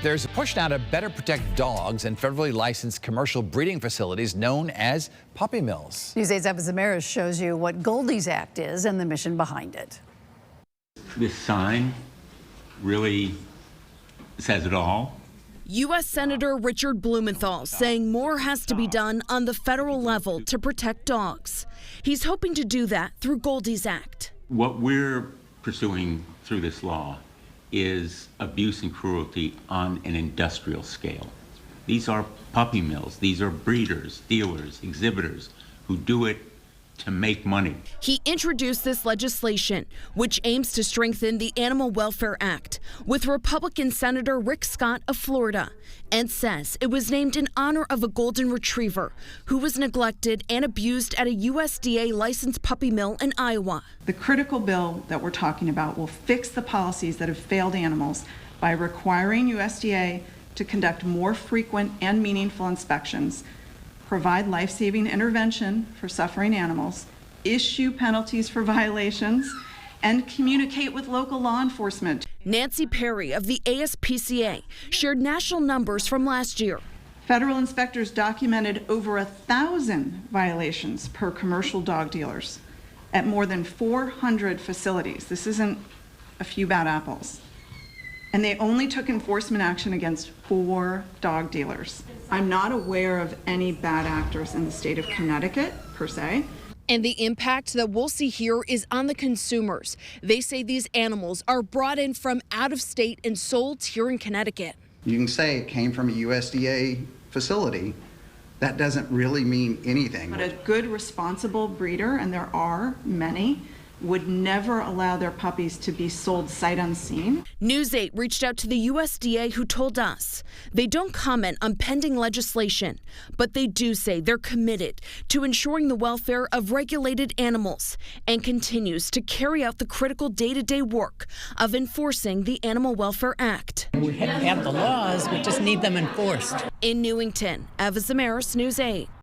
There's a push now to better protect dogs in federally licensed commercial breeding facilities known as puppy mills. News 8's Eva Zamaris shows you what Goldie's Act is and the mission behind it. This sign really says it all. U.S. Senator Richard Blumenthal saying more has to be done on the federal level to protect dogs. He's hoping to do that through Goldie's Act. What we're pursuing through this law is abuse and cruelty on an industrial scale. These are puppy mills. These are breeders, dealers, exhibitors who do it to make money. He introduced this legislation, which aims to strengthen the Animal Welfare Act, with Republican Senator Rick Scott of Florida, and says it was named in honor of a golden retriever who was neglected and abused at a USDA licensed puppy mill in Iowa. The critical bill that we're talking about will fix the policies that have failed animals by requiring USDA to conduct more frequent and meaningful inspections, provide life-saving intervention for suffering animals, issue penalties for violations, and communicate with local law enforcement. Nancy Perry of the ASPCA shared national numbers from last year. Federal inspectors documented over 1,000 violations per commercial dog dealers at more than 400 facilities. This isn't a few bad apples. And they only took enforcement action against 4 dog dealers. I'm not aware of any bad actors in the state of Connecticut, per se. And the impact that we'll see here is on the consumers. They say these animals are brought in from out of state and sold here in Connecticut. You can say it came from a USDA facility. That doesn't really mean anything. But a good, responsible breeder, and there are many, would never allow their puppies to be sold sight unseen. News 8 reached out to the USDA, who told us they don't comment on pending legislation, but they do say they're committed to ensuring the welfare of regulated animals and continues to carry out the critical day-to-day work of enforcing the Animal Welfare Act. We have the laws, we just need them enforced. In Newington, Eva Zamaris, News 8.